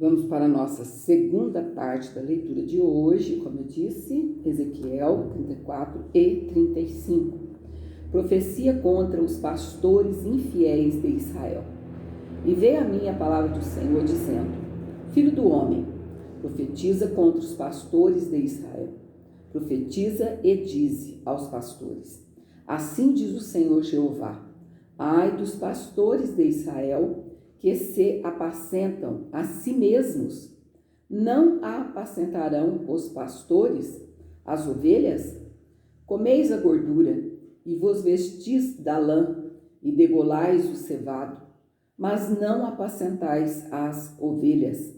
Vamos para a nossa segunda parte da leitura de hoje, como eu disse, Ezequiel 34 e 35. Profecia contra os pastores infiéis de Israel. E veio a mim a palavra do Senhor dizendo: Filho do homem, profetiza contra os pastores de Israel. Profetiza e dize aos pastores: Assim diz o Senhor Jeová: Ai dos pastores de Israel, que se apacentam a si mesmos. Não apacentarão os pastores as ovelhas? Comeis a gordura, e vos vestis da lã, e degolais o cevado, mas não apacentais as ovelhas.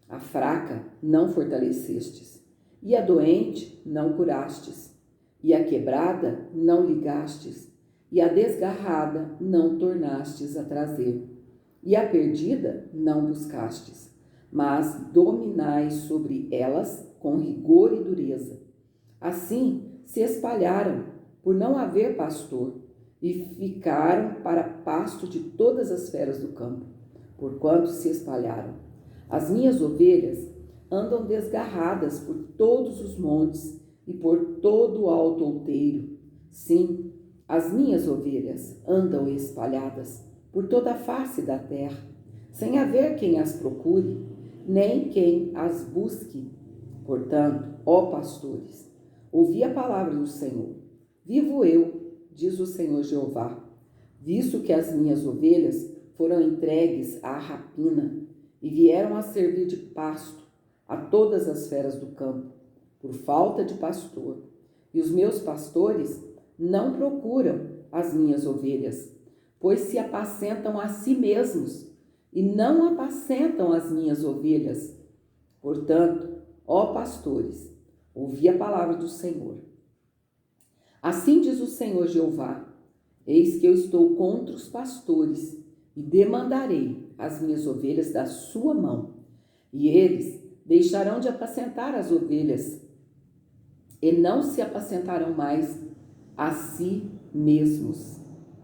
A fraca não fortalecestes, e a doente não curastes, e a quebrada não ligastes, e a desgarrada não tornastes a trazer, e a perdida não buscastes, mas dominais sobre elas com rigor e dureza. Assim se espalharam, por não haver pastor, e ficaram para pasto de todas as feras do campo, porquanto se espalharam. As minhas ovelhas andam desgarradas por todos os montes e por todo o alto outeiro. Sim, as minhas ovelhas andam espalhadas por toda a face da terra, sem haver quem as procure, nem quem as busque. Portanto, ó pastores, ouvi a palavra do Senhor. Vivo eu, diz o Senhor Jeová, visto que as minhas ovelhas foram entregues à rapina e vieram a servir de pasto a todas as feras do campo, por falta de pastor. E os meus pastores não procuram as minhas ovelhas, pois se apacentam a si mesmos e não apacentam as minhas ovelhas. Portanto, ó pastores, ouvi a palavra do Senhor. Assim diz o Senhor Jeová: Eis que eu estou contra os pastores e demandarei as minhas ovelhas da sua mão, e eles deixarão de apacentar as ovelhas e não se apacentarão mais a si mesmos.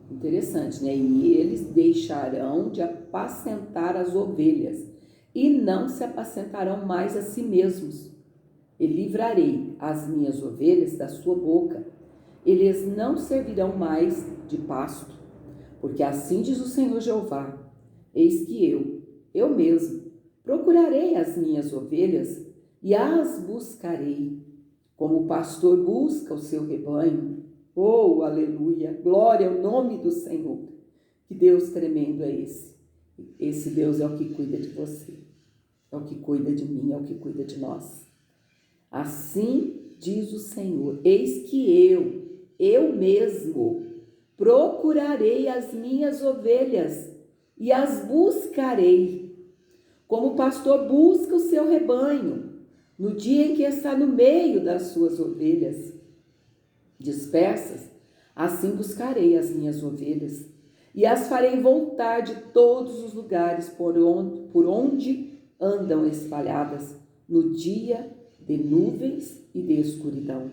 Interessante, né? E eles deixarão de apacentar as ovelhas e não se apacentarão mais a si mesmos. E livrarei as minhas ovelhas da sua boca. Eles não servirão mais de pasto, porque assim diz o Senhor Jeová: Eis que eu mesmo, procurarei as minhas ovelhas e as buscarei, como o pastor busca o seu rebanho. Oh, aleluia! Glória ao nome do Senhor. Que Deus tremendo é esse. Esse Deus é o que cuida de você, é o que cuida de mim, é o que cuida de nós. Assim diz o Senhor: Eis que eu mesmo, procurarei as minhas ovelhas e as buscarei, como o pastor busca o seu rebanho, no dia em que está no meio das suas ovelhas dispersas. Assim buscarei as minhas ovelhas e as farei voltar de todos os lugares por onde andam espalhadas no dia de nuvens e de escuridão.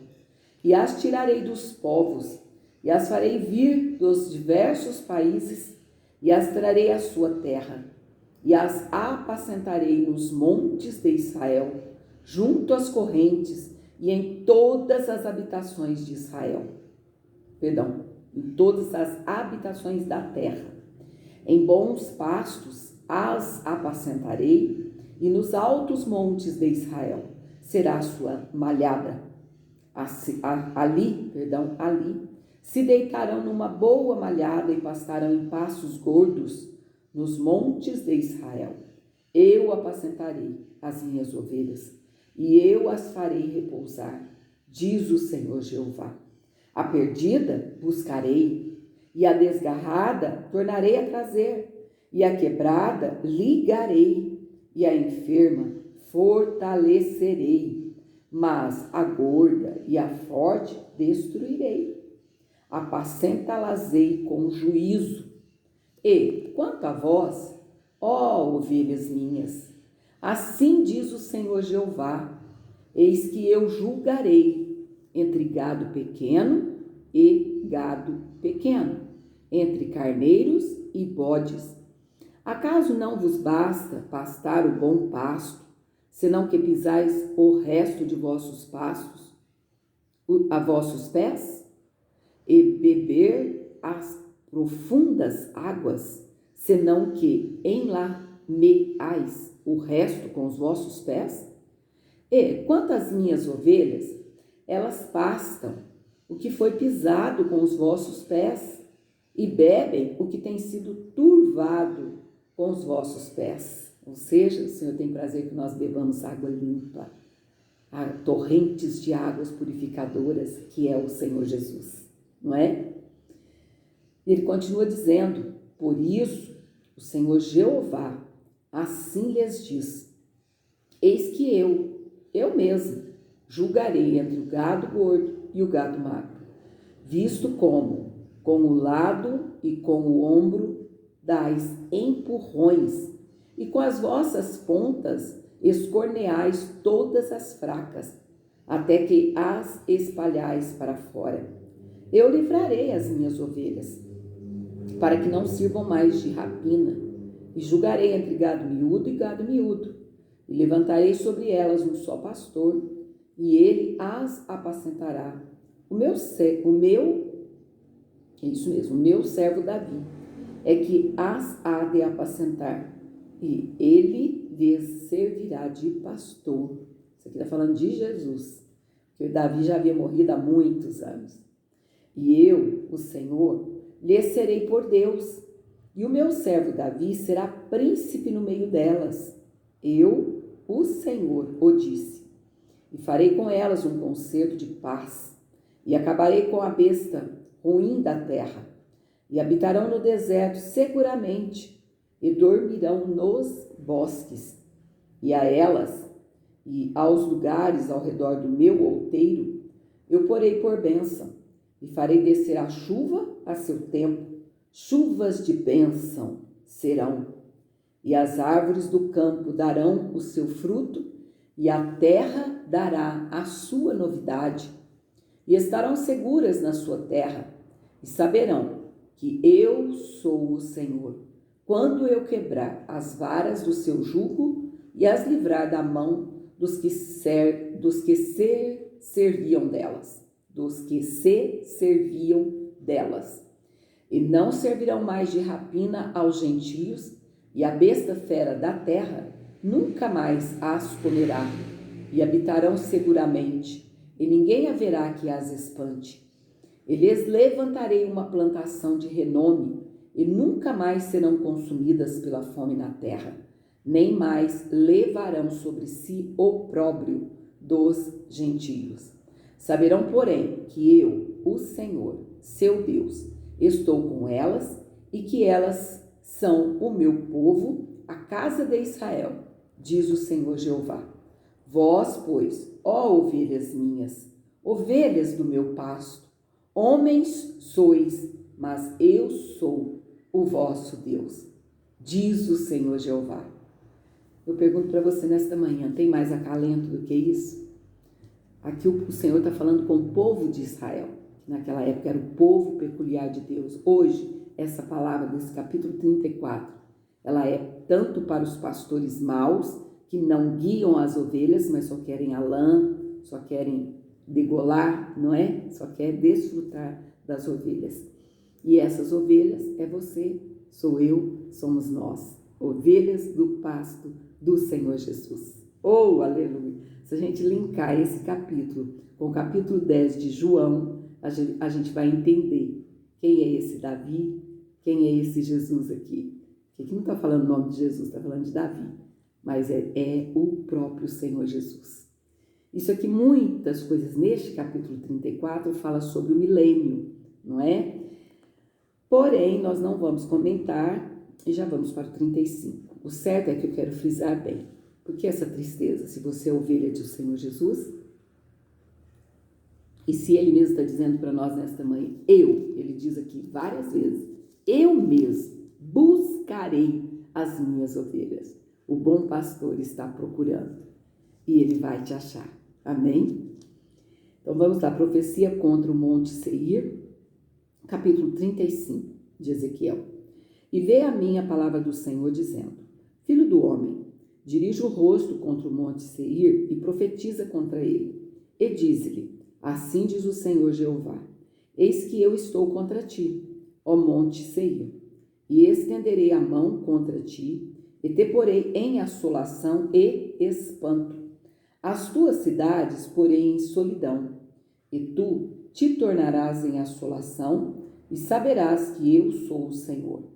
E as tirarei dos povos e as farei vir dos diversos países e as trarei à sua terra e as apacentarei nos montes de Israel, junto às correntes e em todas as habitações de Israel. Em todas as habitações da terra. Em bons pastos as apacentarei, e nos altos montes de Israel será a sua malhada. Ali se deitarão numa boa malhada e pastarão em pastos gordos nos montes de Israel. Eu apacentarei as minhas ovelhas e eu as farei repousar, diz o Senhor Jeová. A perdida buscarei, e a desgarrada tornarei a trazer, e a quebrada ligarei, e a enferma fortalecerei, mas a gorda e a forte destruirei. Apacentá-las-ei com juízo. E, quanto a vós, ó ovelhas minhas, assim diz o Senhor Jeová: Eis que eu julgarei entre gado pequeno e gado pequeno, entre carneiros e bodes. Acaso não vos basta pastar o bom pasto, senão que pisais o resto de vossos pastos a vossos pés? E beber as profundas águas, senão que enlameais o resto com os vossos pés? E quanto às minhas ovelhas, elas pastam o que foi pisado com os vossos pés, e bebem o que tem sido turvado com os vossos pés. Ou seja, o Senhor tem prazer que nós bebamos água limpa, torrentes de águas purificadoras, que é o Senhor Jesus, não é? Ele continua dizendo: por isso o Senhor Jeová assim lhes diz: eis que eu mesmo, julgarei entre o gado gordo e o gado magro, visto como, com o lado e com o ombro, dais empurrões, e com as vossas pontas escorneais todas as fracas, até que as espalhais para fora. Eu livrarei as minhas ovelhas, para que não sirvam mais de rapina, e julgarei entre gado miúdo e gado miúdo, e levantarei sobre elas um só pastor, e ele as apacentará. O meu servo Davi é que as há de apacentar, e ele lhes servirá de pastor. Isso aqui está falando de Jesus, porque Davi já havia morrido há muitos anos. E eu, o Senhor, lhe serei por Deus, e o meu servo Davi será príncipe no meio delas. Eu, o Senhor, o disse. E farei com elas um concerto de paz, e acabarei com a besta ruim da terra, e habitarão no deserto seguramente, e dormirão nos bosques. E a elas, e aos lugares ao redor do meu outeiro, eu porei por bênção, e farei descer a chuva a seu tempo, chuvas de bênção serão. E as árvores do campo darão o seu fruto, e a terra dará a sua novidade, e estarão seguras na sua terra, e saberão que eu sou o Senhor, quando eu quebrar as varas do seu jugo e as livrar da mão dos que se serviam delas. E não servirão mais de rapina aos gentios, e a besta fera da terra nunca mais as comerá, e habitarão seguramente, e ninguém haverá que as espante. E lhes levantarei uma plantação de renome, e nunca mais serão consumidas pela fome na terra, nem mais levarão sobre si opróbrio dos gentios. Saberão, porém, que eu, o Senhor, seu Deus, estou com elas, e que elas são o meu povo, a casa de Israel, diz o Senhor Jeová. Vós, pois, ó ovelhas minhas, ovelhas do meu pasto, homens sois, mas eu sou o vosso Deus, diz o Senhor Jeová. Eu pergunto para você nesta manhã, tem mais acalento do que isso? Aqui o Senhor está falando com o povo de Israel, que naquela época era o povo peculiar de Deus. Hoje, essa palavra desse capítulo 34, ela é tanto para os pastores maus, que não guiam as ovelhas, mas só querem a lã, só querem degolar, não é? Só quer desfrutar das ovelhas. E essas ovelhas é você, sou eu, somos nós, ovelhas do pasto do Senhor Jesus. Oh, aleluia! Se a gente linkar esse capítulo com o capítulo 10 de João, a gente vai entender quem é esse Davi, quem é esse Jesus aqui. Aqui não está falando o nome de Jesus, está falando de Davi, mas é o próprio Senhor Jesus. Isso aqui, muitas coisas neste capítulo 34 fala sobre o milênio, não é? Porém, nós não vamos comentar e já vamos para o 35. O certo é que eu quero frisar bem. Por que essa tristeza? Se você é ovelha do Senhor Jesus, e se Ele mesmo está dizendo para nós nesta manhã, Ele diz aqui várias vezes, eu mesmo buscarei as minhas ovelhas. O bom pastor está procurando e Ele vai te achar. Amém? Então vamos lá, profecia contra o Monte Seir, capítulo 35 de Ezequiel. E veio a mim a palavra do Senhor, dizendo: Filho do homem, dirige o rosto contra o monte Seir e profetiza contra ele. E dize-lhe: Assim diz o Senhor Jeová: Eis que eu estou contra ti, ó monte Seir, e estenderei a mão contra ti, e te porei em assolação e espanto. As tuas cidades porei em solidão, e tu te tornarás em assolação, e saberás que eu sou o Senhor.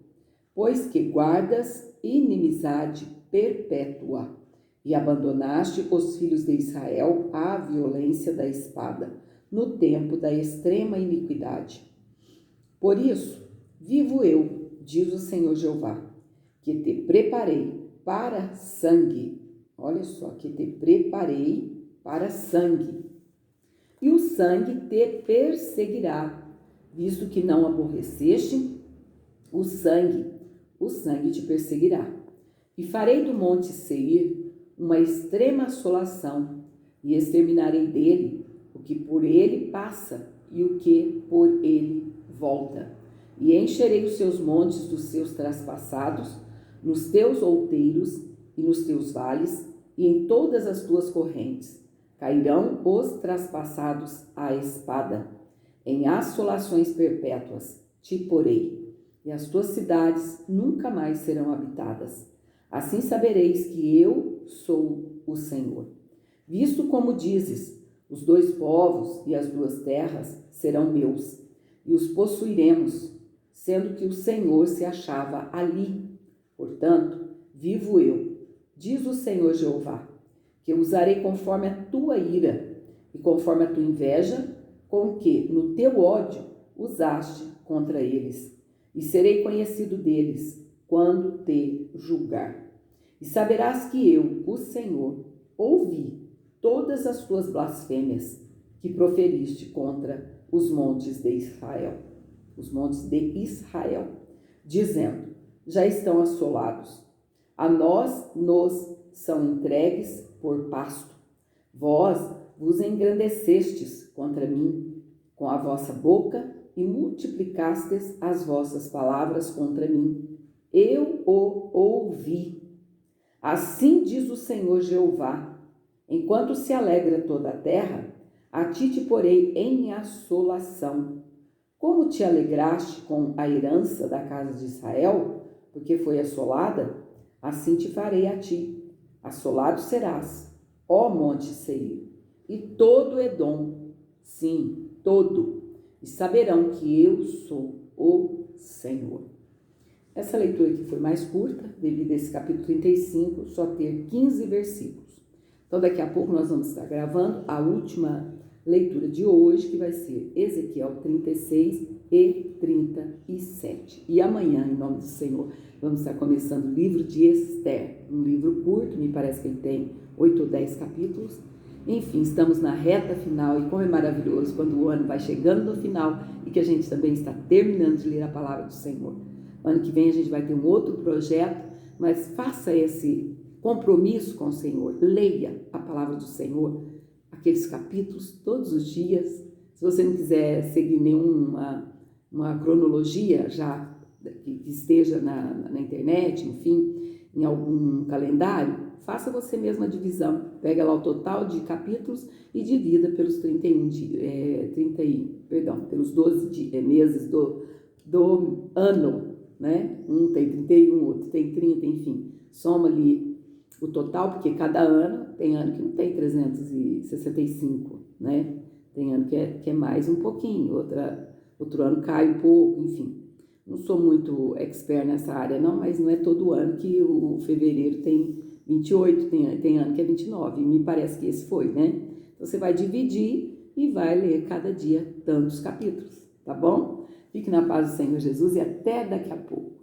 Pois que guardas inimizade perpétua, e abandonaste os filhos de Israel à violência da espada, no tempo da extrema iniquidade. Por isso, vivo eu, diz o Senhor Jeová, que te preparei para sangue. Olha só, que te preparei para sangue. E o sangue te perseguirá, visto que não aborreceste o sangue te perseguirá. E farei do monte Seir uma extrema assolação, e exterminarei dele o que por ele passa e o que por ele volta. E encherei os seus montes dos seus traspassados, nos teus outeiros e nos teus vales, e em todas as tuas correntes. Cairão os traspassados à espada. Em assolações perpétuas te porei, e as tuas cidades nunca mais serão habitadas. Assim sabereis que eu sou o Senhor. Visto como dizes, os dois povos e as duas terras serão meus, e os possuiremos, sendo que o Senhor se achava ali. Portanto, vivo eu, diz o Senhor Jeová, que eu usarei conforme a tua ira, e conforme a tua inveja, com que no teu ódio usaste contra eles, e serei conhecido deles quando te julgar. E saberás que eu, o Senhor, ouvi todas as tuas blasfêmias que proferiste contra os montes de Israel, dizendo: já estão assolados, a nós nos são entregues por pasto. Vós vos engrandecestes contra mim com a vossa boca e multiplicastes as vossas palavras contra mim. Eu o ouvi. Assim diz o Senhor Jeová: enquanto se alegra toda a terra, a ti te porei em assolação. Como te alegraste com a herança da casa de Israel, porque foi assolada, assim te farei a ti. Assolado serás, ó monte Seir, e todo Edom, sim, todo, e saberão que eu sou o Senhor. Essa leitura aqui foi mais curta, devido a esse capítulo 35 só ter 15 versículos. Então daqui a pouco nós vamos estar gravando a última leitura de hoje, que vai ser Ezequiel 36 e 37. E amanhã, em nome do Senhor, vamos estar começando o livro de Esther, um livro curto, me parece que ele tem 8 ou 10 capítulos. Enfim, estamos na reta final, e como é maravilhoso quando o ano vai chegando no final e que a gente também está terminando de ler a palavra do Senhor. Ano que vem a gente vai ter um outro projeto, mas faça esse compromisso com o Senhor. Leia a palavra do Senhor, aqueles capítulos todos os dias. Se você não quiser seguir nenhuma cronologia já que esteja na internet, enfim, em algum calendário, faça você mesma a divisão. Pega lá o total de capítulos e divida pelos 12 meses do ano, né? Um tem 31, outro tem 30, enfim. Soma ali o total, porque cada ano, tem ano que não tem 365, né? Tem ano que é mais um pouquinho, outro ano cai um pouco, enfim. Não sou muito expert nessa área não, mas não é todo ano que o fevereiro tem 28, tem ano que é 29, e me parece que esse foi, né? Então você vai dividir e vai ler cada dia tantos capítulos, tá bom? Fique na paz do Senhor Jesus e até daqui a pouco.